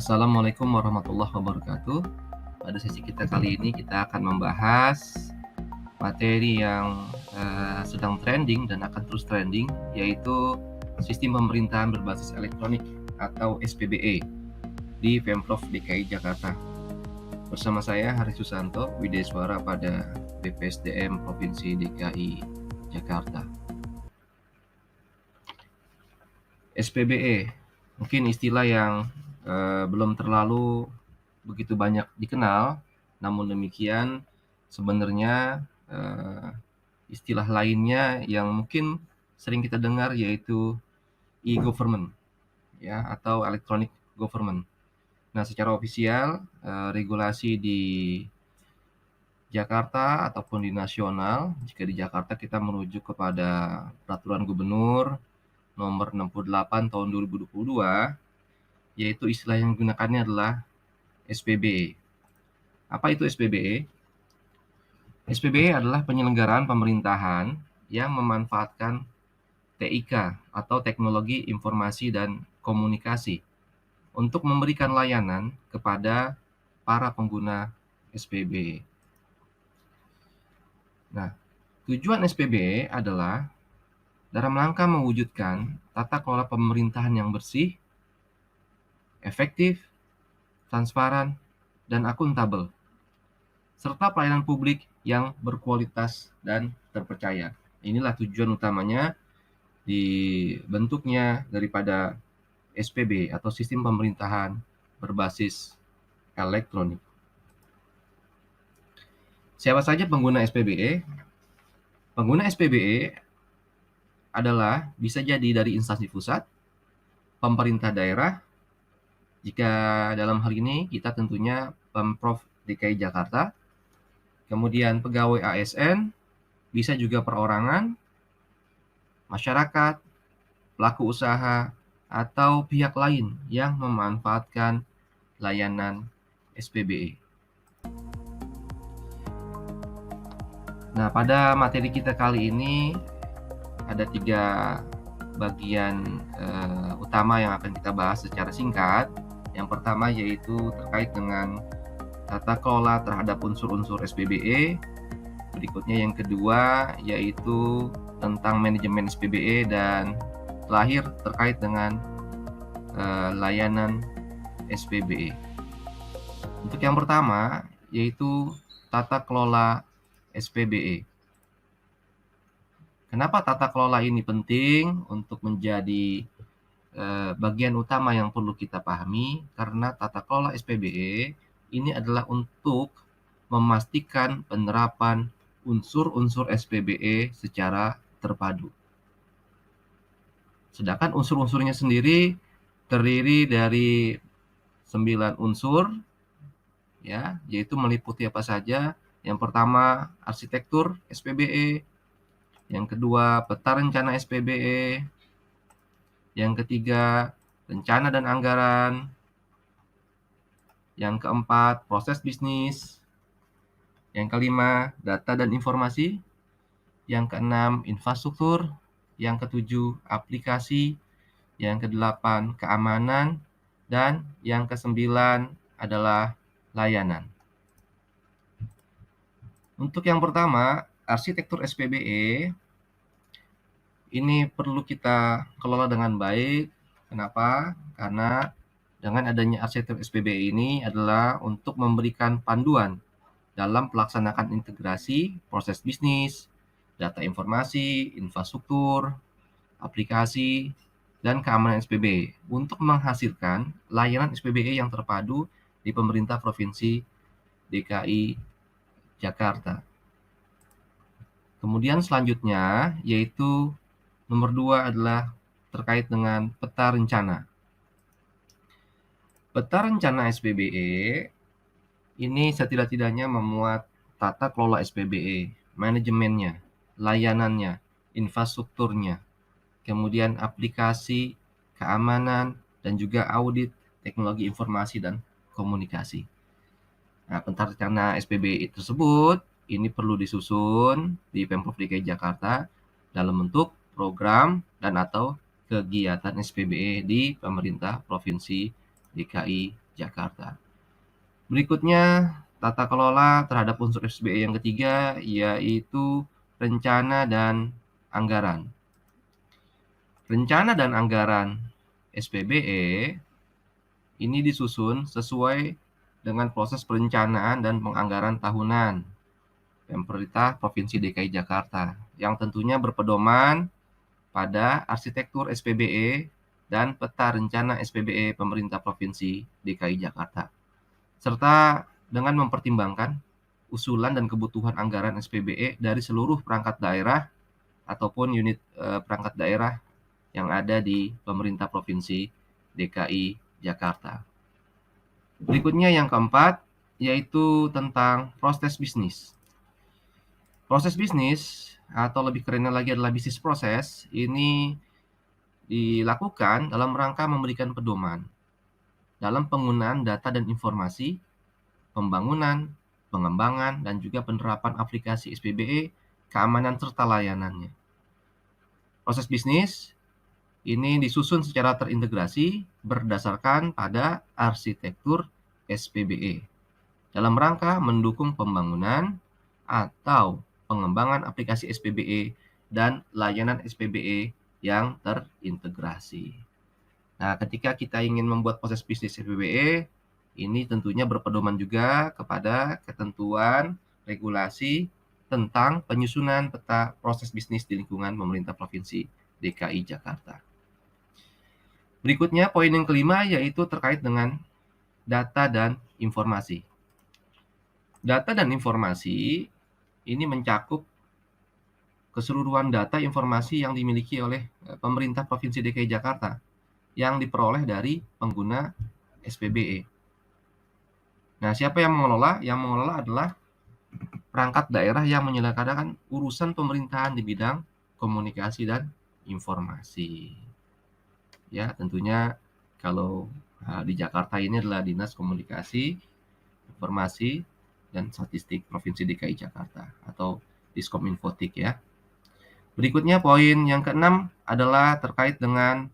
Assalamualaikum warahmatullahi wabarakatuh. Pada sesi kita kali ini kita akan membahas materi yang sedang trending dan akan terus trending, yaitu sistem pemerintahan berbasis elektronik atau SPBE di Pemprov DKI Jakarta. Bersama saya Haris Susanto, Wideswara pada BPSDM Provinsi DKI Jakarta. SPBE mungkin istilah yang belum terlalu begitu banyak dikenal, namun demikian sebenarnya istilah lainnya yang mungkin sering kita dengar yaitu e-government, ya, atau electronic government. Nah, secara ofisial regulasi di Jakarta ataupun di nasional, jika di Jakarta kita merujuk kepada Peraturan Gubernur Nomor 68 Tahun 2022, yaitu istilah yang digunakannya adalah SPBE. Apa itu SPBE? SPBE adalah penyelenggaraan pemerintahan yang memanfaatkan TIK atau Teknologi Informasi dan Komunikasi untuk memberikan layanan kepada para pengguna SPBE. Nah, tujuan SPBE adalah dalam rangka mewujudkan tata kelola pemerintahan yang bersih, efektif, transparan, dan akuntabel, serta pelayanan publik yang berkualitas dan terpercaya. Inilah tujuan utamanya dibentuknya daripada SPB atau Sistem Pemerintahan Berbasis Elektronik. Siapa saja pengguna SPBE? Pengguna SPBE adalah bisa jadi dari instansi pusat, pemerintah daerah, jika dalam hal ini kita tentunya Pemprov DKI Jakarta, kemudian pegawai ASN, bisa juga perorangan, masyarakat, pelaku usaha, atau pihak lain yang memanfaatkan layanan SPBE. Nah, pada materi kita kali ini ada 3 bagian utama yang akan kita bahas secara singkat. Yang pertama yaitu terkait dengan tata kelola terhadap unsur-unsur SPBE. Berikutnya yang kedua yaitu tentang manajemen SPBE, dan terakhir terkait dengan layanan SPBE. Untuk yang pertama yaitu tata kelola SPBE. Kenapa tata kelola ini penting untuk menjadi bagian utama yang perlu kita pahami? Karena tata kelola SPBE ini adalah untuk memastikan penerapan unsur-unsur SPBE secara terpadu. Sedangkan unsur-unsurnya sendiri terdiri dari 9 unsur, ya, yaitu meliputi apa saja. Yang pertama, arsitektur SPBE. Yang kedua, peta rencana SPBE. Yang ketiga, rencana dan anggaran. Yang keempat, proses bisnis. Yang kelima, data dan informasi. Yang keenam, infrastruktur. Yang ketujuh, aplikasi. Yang kedelapan, keamanan. Dan yang kesembilan adalah layanan. Untuk yang pertama, arsitektur SPBE ini perlu kita kelola dengan baik. Kenapa? Karena dengan adanya arsitektur SPBE ini adalah untuk memberikan panduan dalam pelaksanakan integrasi proses bisnis, data informasi, infrastruktur, aplikasi, dan keamanan SPBE untuk menghasilkan layanan SPBE yang terpadu di pemerintah Provinsi DKI Jakarta. Kemudian selanjutnya yaitu nomor 2 adalah terkait dengan peta rencana. Peta rencana SPBE ini setidak-tidaknya memuat tata kelola SPBE, manajemennya, layanannya, infrastrukturnya, kemudian aplikasi, keamanan, dan juga audit teknologi informasi dan komunikasi. Nah, peta rencana SPBE tersebut ini perlu disusun di Pemprov DKI Jakarta dalam bentuk program dan atau kegiatan SPBE di pemerintah Provinsi DKI Jakarta. Berikutnya, tata kelola terhadap unsur SBE yang ketiga, yaitu rencana dan anggaran. Rencana dan anggaran SPBE ini disusun sesuai dengan proses perencanaan dan penganggaran tahunan pemerintah Provinsi DKI Jakarta, yang tentunya berpedoman pada arsitektur SPBE dan peta rencana SPBE pemerintah Provinsi DKI Jakarta, serta dengan mempertimbangkan usulan dan kebutuhan anggaran SPBE dari seluruh perangkat daerah ataupun unit perangkat daerah yang ada di pemerintah Provinsi DKI Jakarta. Berikutnya yang keempat, yaitu tentang proses bisnis. Proses bisnis, atau lebih kerennya lagi adalah bisnis proses, ini dilakukan dalam rangka memberikan pedoman dalam penggunaan data dan informasi, pembangunan, pengembangan, dan juga penerapan aplikasi SPBE, keamanan serta layanannya. Proses bisnis ini disusun secara terintegrasi berdasarkan pada arsitektur SPBE dalam rangka mendukung pembangunan atau pengembangan aplikasi SPBE dan layanan SPBE yang terintegrasi. Nah, ketika kita ingin membuat proses bisnis SPBE, ini tentunya berpedoman juga kepada ketentuan regulasi tentang penyusunan peta proses bisnis di lingkungan pemerintah Provinsi DKI Jakarta. Berikutnya, poin yang kelima yaitu terkait dengan data dan informasi. Data dan informasi ini mencakup keseluruhan data informasi yang dimiliki oleh pemerintah Provinsi DKI Jakarta yang diperoleh dari pengguna SPBE. Nah, siapa yang mengelola? Yang mengelola adalah perangkat daerah yang menyelenggarakan urusan pemerintahan di bidang komunikasi dan informasi. Ya, tentunya kalau di Jakarta ini adalah Dinas Komunikasi, Informasi, dan Statistik Provinsi DKI Jakarta atau Diskominfotik ya. Berikutnya poin yang keenam adalah terkait dengan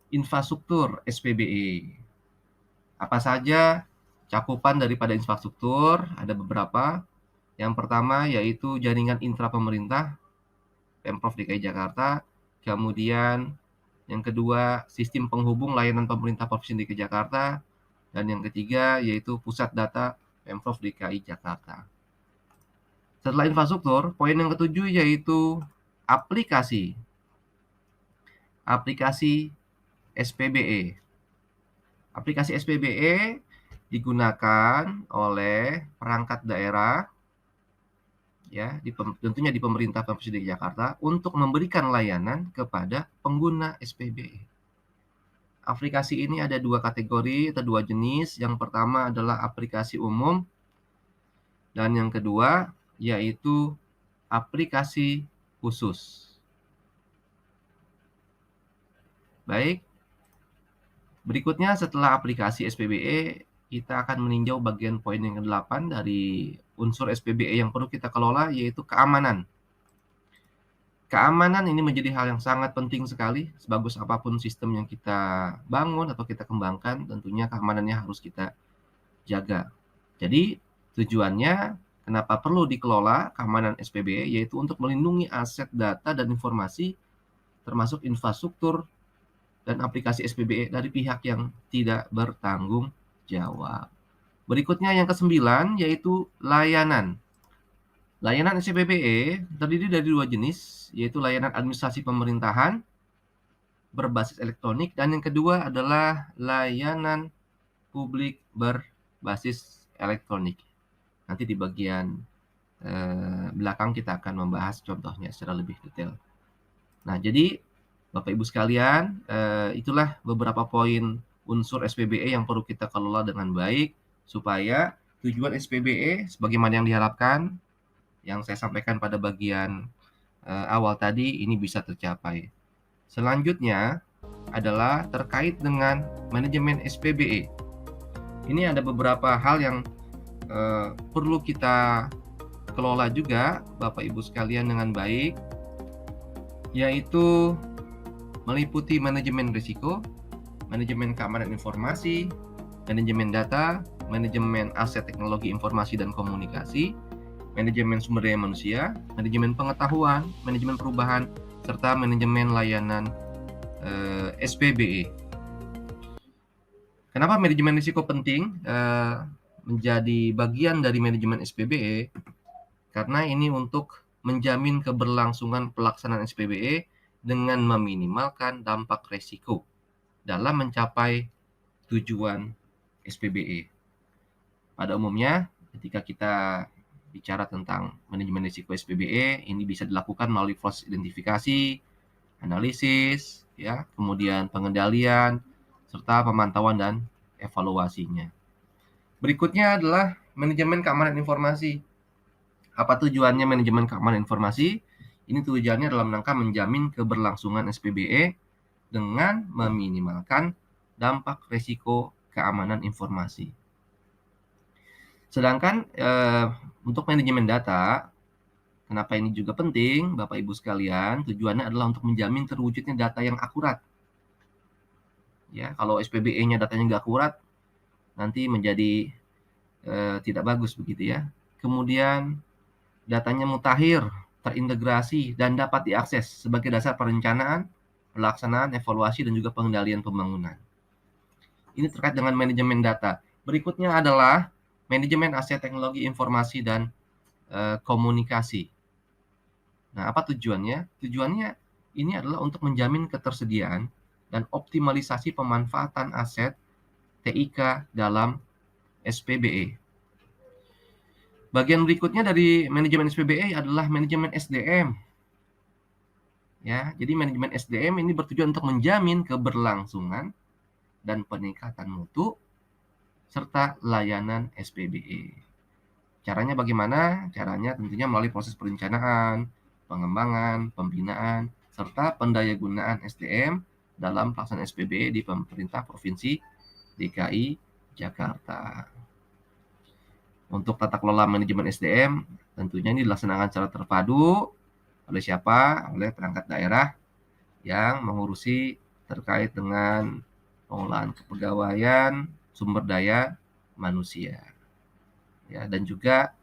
infrastruktur SPBE. Apa saja cakupan daripada infrastruktur? Ada beberapa. Yang pertama yaitu jaringan intra pemerintah Pemprov DKI Jakarta, kemudian yang kedua sistem penghubung layanan pemerintah Provinsi DKI Jakarta, dan yang ketiga yaitu pusat data Pemprov DKI Jakarta. Setelah infrastruktur, poin yang ketujuh yaitu aplikasi SPBE. Aplikasi SPBE digunakan oleh perangkat daerah ya, tentunya di pemerintah Provinsi DKI Jakarta untuk memberikan layanan kepada pengguna SPBE. Aplikasi ini ada dua kategori atau dua jenis. Yang pertama adalah aplikasi umum dan yang kedua yaitu aplikasi khusus. Baik, berikutnya setelah aplikasi SPBE, kita akan meninjau bagian poin yang ke-8 dari unsur SPBE yang perlu kita kelola, yaitu keamanan. Keamanan ini menjadi hal yang sangat penting sekali. Sebagus apapun sistem yang kita bangun atau kita kembangkan, tentunya keamanannya harus kita jaga. Jadi tujuannya kenapa perlu dikelola keamanan SPBE, yaitu untuk melindungi aset data dan informasi termasuk infrastruktur dan aplikasi SPBE dari pihak yang tidak bertanggung jawab. Berikutnya yang ke-9 yaitu layanan. Layanan SPBE terdiri dari dua jenis, yaitu layanan administrasi pemerintahan berbasis elektronik dan yang kedua adalah layanan publik berbasis elektronik. Nanti di bagian belakang kita akan membahas contohnya secara lebih detail. Nah, jadi Bapak Ibu sekalian, itulah beberapa poin unsur SPBE yang perlu kita kelola dengan baik supaya tujuan SPBE sebagaimana yang diharapkan yang saya sampaikan pada bagian awal tadi ini bisa tercapai. Selanjutnya adalah terkait dengan manajemen SPBE. Ini ada beberapa hal yang perlu kita kelola juga Bapak Ibu sekalian dengan baik, yaitu meliputi manajemen risiko, manajemen keamanan informasi, manajemen data, manajemen aset teknologi informasi dan komunikasi, manajemen sumber daya manusia, manajemen pengetahuan, manajemen perubahan, serta manajemen layanan SPBE. Kenapa manajemen risiko penting menjadi bagian dari manajemen SPBE? Karena ini untuk menjamin keberlangsungan pelaksanaan SPBE dengan meminimalkan dampak risiko dalam mencapai tujuan SPBE. Pada umumnya, ketika kita bicara tentang manajemen risiko SPBE, ini bisa dilakukan melalui proses identifikasi, analisis, ya, kemudian pengendalian, serta pemantauan dan evaluasinya. Berikutnya adalah manajemen keamanan informasi. Apa tujuannya manajemen keamanan informasi? Ini tujuannya dalam rangka menjamin keberlangsungan SPBE dengan meminimalkan dampak risiko keamanan informasi. Sedangkan untuk manajemen data, kenapa ini juga penting, Bapak Ibu sekalian? Tujuannya adalah untuk menjamin terwujudnya data yang akurat. Ya, kalau SPBE-nya datanya nggak akurat, nanti menjadi tidak bagus begitu ya. Kemudian datanya mutakhir, terintegrasi, dan dapat diakses sebagai dasar perencanaan, pelaksanaan, evaluasi, dan juga pengendalian pembangunan. Ini terkait dengan manajemen data. Berikutnya adalah manajemen aset teknologi informasi dan komunikasi. Nah, apa tujuannya? Tujuannya ini adalah untuk menjamin ketersediaan dan optimalisasi pemanfaatan aset TIK dalam SPBE. Bagian berikutnya dari manajemen SPBE adalah manajemen SDM. Ya, jadi manajemen SDM ini bertujuan untuk menjamin keberlangsungan dan peningkatan mutu serta layanan SPBE. Caranya bagaimana? Caranya tentunya melalui proses perencanaan, pengembangan, pembinaan, serta pendayagunaan SDM dalam pelaksanaan SPBE di pemerintah Provinsi DKI Jakarta. Untuk tata kelola manajemen SDM, tentunya ini dilaksanakan secara terpadu oleh siapa? Oleh perangkat daerah yang mengurusi terkait dengan pengelolaan kepegawaian, sumber daya manusia. Ya, dan juga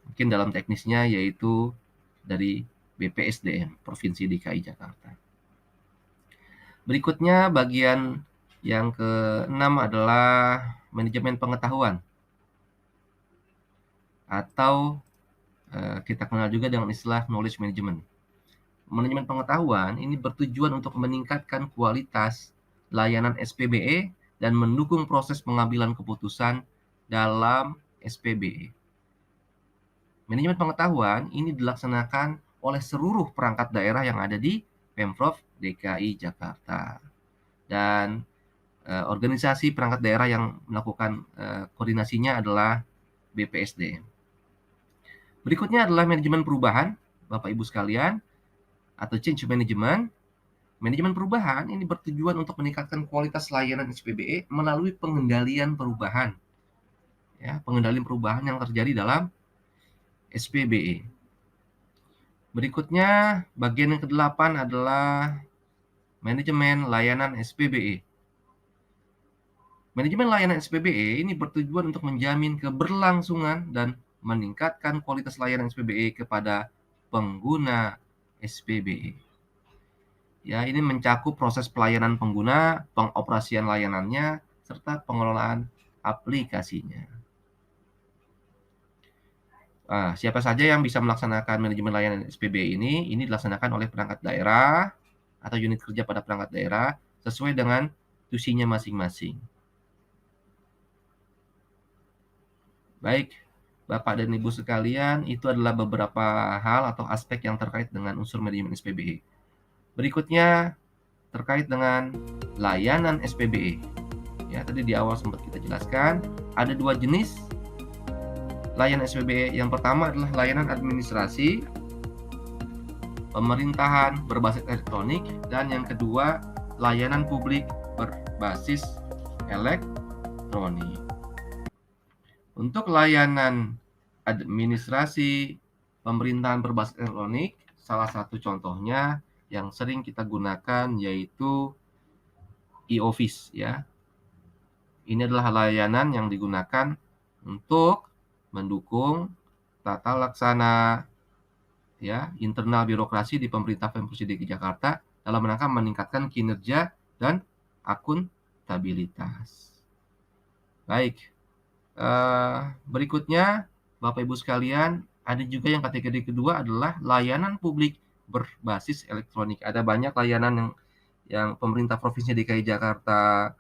mungkin dalam teknisnya yaitu dari BPSDM Provinsi DKI Jakarta. Berikutnya bagian yang ke-6 adalah manajemen pengetahuan atau kita kenal juga dengan istilah knowledge management. Manajemen pengetahuan ini bertujuan untuk meningkatkan kualitas layanan SPBE dan mendukung proses pengambilan keputusan dalam SPBE. Manajemen pengetahuan ini dilaksanakan oleh seluruh perangkat daerah yang ada di Pemprov DKI Jakarta. Dan organisasi perangkat daerah yang melakukan koordinasinya adalah BPSDM. Berikutnya adalah manajemen perubahan, Bapak Ibu sekalian, atau change management. Manajemen perubahan ini bertujuan untuk meningkatkan kualitas layanan SPBE melalui pengendalian perubahan. Ya, pengendalian perubahan yang terjadi dalam SPBE. Berikutnya, bagian yang ke-8 adalah manajemen layanan SPBE. Manajemen layanan SPBE ini bertujuan untuk menjamin keberlangsungan dan meningkatkan kualitas layanan SPBE kepada pengguna SPBE. Ya, ini mencakup proses pelayanan pengguna, pengoperasian layanannya, serta pengelolaan aplikasinya. Siapa saja yang bisa melaksanakan manajemen layanan SPBE ini dilaksanakan oleh perangkat daerah atau unit kerja pada perangkat daerah sesuai dengan tusinya masing-masing. Baik, Bapak dan Ibu sekalian, itu adalah beberapa hal atau aspek yang terkait dengan unsur manajemen SPBE. Berikutnya terkait dengan layanan SPBE. Ya, tadi di awal sempat kita jelaskan, ada 2 jenis layanan SPBE. Yang pertama adalah layanan administrasi pemerintahan berbasis elektronik, dan yang kedua layanan publik berbasis elektronik. Untuk layanan administrasi pemerintahan berbasis elektronik, salah satu contohnya yang sering kita gunakan yaitu e-office ya. Ini adalah layanan yang digunakan untuk mendukung tata laksana ya internal birokrasi di pemerintah Pemprov DKI Jakarta dalam rangka meningkatkan kinerja dan akuntabilitas. Baik, berikutnya Bapak Ibu sekalian, ada juga yang kategori kedua adalah layanan publik berbasis elektronik. Ada banyak layanan yang pemerintah Provinsi DKI Jakarta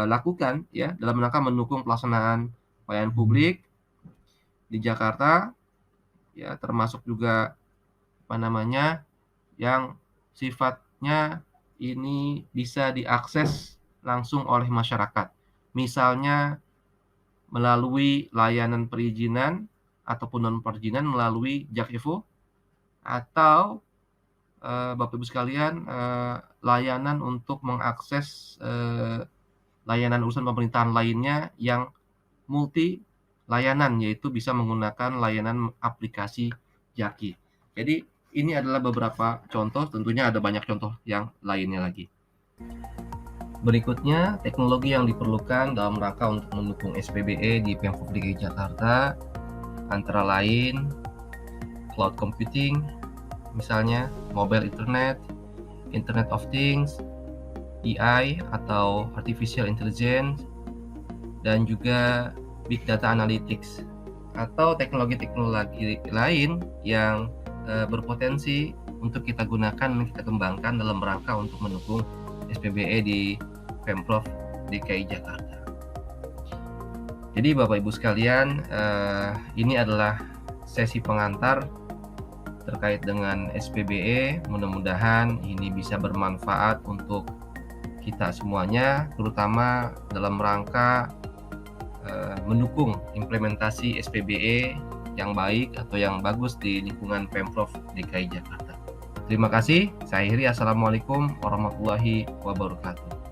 lakukan ya dalam rangka mendukung pelaksanaan pelayanan publik di Jakarta ya, termasuk juga yang sifatnya ini bisa diakses langsung oleh masyarakat. Misalnya melalui layanan perizinan ataupun non perizinan melalui JAK.info, atau Bapak Ibu sekalian, layanan untuk mengakses layanan urusan pemerintahan lainnya yang multi layanan, yaitu bisa menggunakan layanan aplikasi Jaki. Jadi ini adalah beberapa contoh, tentunya ada banyak contoh yang lainnya lagi. Berikutnya, teknologi yang diperlukan dalam rangka untuk mendukung SPBE di Pemprov DKI Jakarta antara lain cloud computing, misalnya mobile internet, Internet of Things, AI atau artificial intelligence, dan juga big data analytics atau teknologi-teknologi lain yang berpotensi untuk kita gunakan dan kita kembangkan dalam rangka untuk mendukung SPBE di Pemprov DKI Jakarta. Jadi Bapak Ibu sekalian, ini adalah sesi pengantar terkait dengan SPBE. Mudah-mudahan ini bisa bermanfaat untuk kita semuanya, terutama dalam rangka mendukung implementasi SPBE yang baik atau yang bagus di lingkungan Pemprov DKI Jakarta. Terima kasih. Saya Heri. Assalamualaikum warahmatullahi wabarakatuh.